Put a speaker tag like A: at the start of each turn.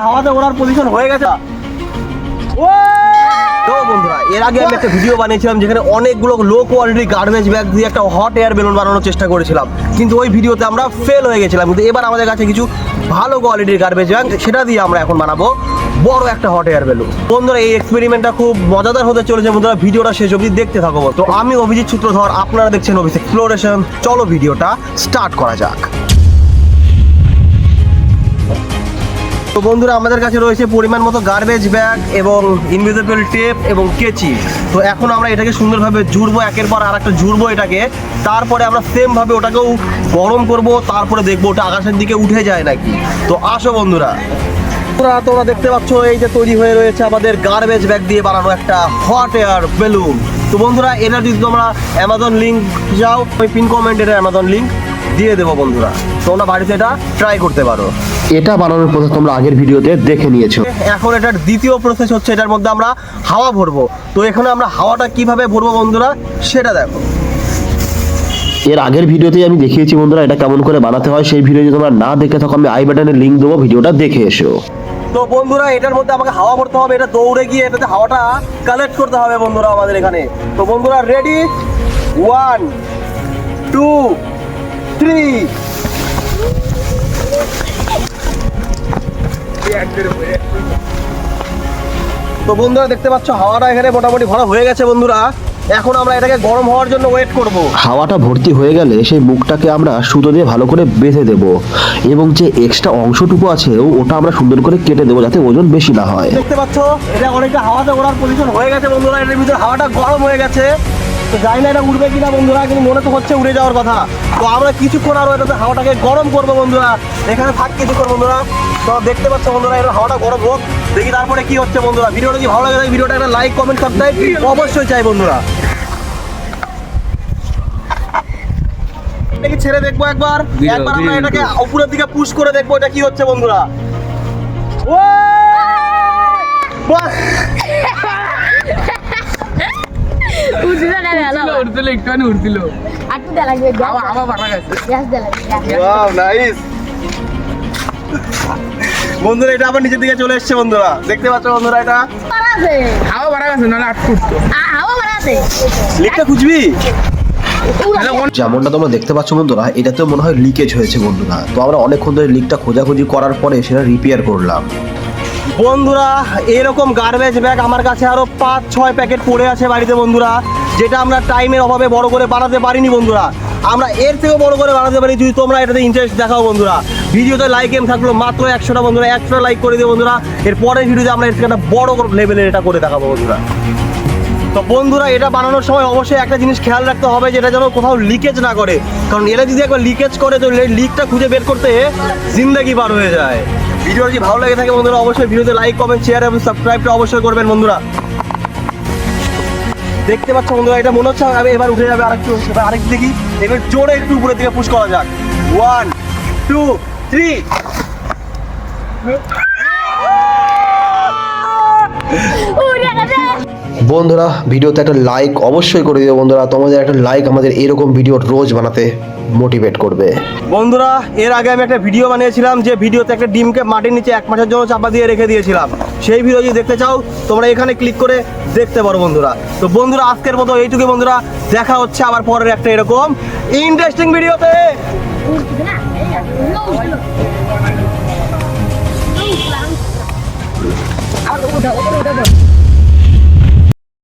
A: হাওয়াতে ওড়ার পজিশন হয়ে গেছে। তো বন্ধুরা, এর আগে আমি একটা ভিডিও বানিয়েছিলাম যেখানে অনেকগুলো লো কোয়ালিটি গার্বেজ ব্যাগ দিয়ে একটা হট এয়ার বেলুন বানানোর চেষ্টা করেছিলাম, কিন্তু ওই ভিডিওতে আমরা ফেল হয়ে গেছিলাম। কিন্তু এবার আমাদের কাছে কিছু ভালো কোয়ালিটির গার্বেজ ব্যাগ, সেটা দিয়ে আমরা এখন বানাবো বড় একটা হট এয়ার বেলুন। বন্ধুরা, এই এক্সপেরিমেন্টটা খুব মজাদার হতে চলেছে। বন্ধুরা, ভিডিওটা শেষ অবধি দেখতে থাকো। তো আমি অভিজিৎ সূত্রধর, আপনারা দেখছেন অভিজিৎ এক্সপ্লোরেশন। চলো ভিডিওটা স্টার্ট করা যাক। তো বন্ধুরা, আমাদের কাছে রয়েছে পরিমাণ মতো গার্বেজ ব্যাগ এবং ইনভিজিবল টেপ এবং কেচি। তো এখন আমরা এটাকে সুন্দরভাবে জুড়বো, একের পর আর একটা জুড়বো এটাকে। তারপরে আমরা সেম ভাবে ওটাকেও গরম করব, তারপরে দেখবো ওটা আকাশের দিকে উঠে যায় নাকি। তো আসো বন্ধুরা। তোমরা দেখতে পাচ্ছ এই যে তৈরি হয়ে রয়েছে আমাদের গার্বেজ ব্যাগ দিয়ে বানানো একটা হট এয়ার বেলুন। তো বন্ধুরা, এটা যদি তোমরা অ্যামাজন লিঙ্ক যাও, ওই পিন কমেন্টের অ্যামাজন লিঙ্ক দিয়ে দেবো। বন্ধুরা, তোমরা বাড়িতে এটা ট্রাই করতে পারো।
B: এটা বানানোর প্রসেস তোমরা আগের ভিডিওতে দেখে নিয়েছো।
A: এখন এটার দ্বিতীয় প্রসেস হচ্ছে এটার মধ্যে আমরা হাওয়া ভরবো। তো এখানে আমরা হাওয়াটা কিভাবে ভরবো বন্ধুরা, সেটা দেখো।
B: এর আগের ভিডিওতেই আমি দেখিয়েছি বন্ধুরা এটা কেমন করে বানাতে হয়। সেই ভিডিও যদি তোমরা না দেখে থাকো, আমি আই বাটনে লিঙ্ক দেবো, ভিডিওটা দেখে এসো।
A: তো বন্ধুরা, এটার মধ্যে আমাকে হাওয়া ভরতে হবে। এটা দৌড়ে গিয়ে এটাতে হাওয়াটা কালেক্ট করতে হবে বন্ধুরা আমাদের এখানে। তো বন্ধুরা, রেডি? 1 2 3। তো বন্ধুরা, দেখতে পাচ্ছ হাওয়াটা এখানে মোটামুটি ভরা হয়ে গেছে। বন্ধুরা, এখন আমরা এটাকে গরম হওয়ার জন্য ওয়েট করব।
B: হাওয়াটা ভর্তি হয়ে গেলে সেই মুখটাকে আমরা সুতো দিয়ে ভালো করে বেঁধে দেব, এবং যে এক্সট্রা অংশটুকু আছে ওটা আমরা সুন্দর করে কেটে দেবো, যাতে ওজন বেশি না হয়।
A: দেখতে পাচ্ছ এটা অনেকটা হাওয়াতে ওড়ার পজিশন হয়ে গেছে বন্ধুরা। এটার ভিতরে হাওয়াটা গরম হয়ে গেছে। তো জানি না এটা উঠবে কিনা বন্ধুরা, কিন্তু মনে তো হচ্ছে উড়ে যাওয়ার কথা। তো আমরা কিছুক্ষণ আরো এটাতে হাওয়াটাকে গরম করবো বন্ধুরা। এখানে থাক কিছুক্ষণ বন্ধুরা। তো দেখতে পাচ্ছ বন্ধুরা, এটা হাওয়াটা গরম হোক, দেখি তারপরে কি হচ্ছে বন্ধুরা। ভিডিওটা যদি ভালো লাগে ভিডিওটা একটা লাইক কমেন্ট সাবস্ক্রাইব অবশ্যই চাই বন্ধুরা। এটাকে ছেড়ে দেখবো একবার আমরা এটাকে উপরের দিকে পুশ করে দেখবো এটা কি হচ্ছে বন্ধুরা। বাস, বন্ধুরা এটা আবার নিচের দিকে চলে এসছে বন্ধুরা। দেখতে পাচ্ছ বন্ধুরা, এটা
C: হাওয়া বাড়া গেছে, নাহলে আটকে উঠতো।
A: লিকটা খুঁজবি।
B: যেমনটা তোমরা দেখতে পাচ্ছ বন্ধুরা, এটাতেও মনে হয় লিকেজ হয়েছে বন্ধুরা। তো আমরা অনেকক্ষণ ধরে লিকটা খোঁজাখুঁজি করার পরে সেটা রিপেয়ার করলাম।
A: বন্ধুরা, এরকম গার্বেজ ব্যাগ আমার কাছে আরো 5-6 প্যাকেট পড়ে আছে বাড়িতে বন্ধুরা, যেটা আমরা টাইমের অভাবে বড় করে বানাতে পারিনি বন্ধুরা। আমরা এর থেকেও বড় করে বানাতে পারি যদি তোমরা এটাতে ইন্টারেস্ট দেখাও বন্ধুরা। ভিডিওতে লাইক এম থাকলো মাত্র 100টা বন্ধুরা, 100টা লাইক করে দিও বন্ধুরা। এর পরের ভিডিওতে আমরা এর থেকে একটা বড় লেভেলের এটা করে দেখাবো বন্ধুরা। তো বন্ধুরা, এটা বানানোর সময় অবশ্যই একটা জিনিস খেয়াল রাখতে হবে, যেটা যেন কোথাও লিকেজ না করে। কারণ এরা যদি একবার লিকেজ করে তো লিকটা খুঁজে বের করতে জিন্দেগি পার হয়ে যায়। ভিডিও যদি ভালো লাগে থাকে বন্ধুরা, অবশ্যই ভিডিওতে লাইক কমেন্ট শেয়ার এবং সাবস্ক্রাইবটা অবশ্যই করবেন বন্ধুরা। দেখতে পাচ্ছ বন্ধুরা, এটা মনে হচ্ছে আমি এবার উঠে যাবে। আরেকটু দেখি, এবার জোরে একটু উপরের দিকে পুশ করা যাক। 1 2 3।
B: বন্ধুরা, ভিডিওতে একটা লাইক অবশ্যই করে দিও বন্ধুরা। তোমাদের একটা লাইক আমাদের এরকম ভিডিও রোজ বানাতে মোটিভেট করবে।
A: বন্ধুরা, এর আগে আমি একটা ভিডিও বানিয়েছিলাম যে ভিডিওতে একটা ডিমকে মাটির নিচে 1 মাসের জন্য চাপা দিয়ে রেখে দিয়েছিলাম। সেই ভিডিও যদি দেখতে চাও তোমরা এখানে ক্লিক করে দেখতে পারো বন্ধুরা। তো বন্ধুরা, আজকের মতো এইটুকু বন্ধুরা, দেখা হচ্ছে আবার পরের একটা এরকম ইন্টারেস্টিং ভিডিওতে।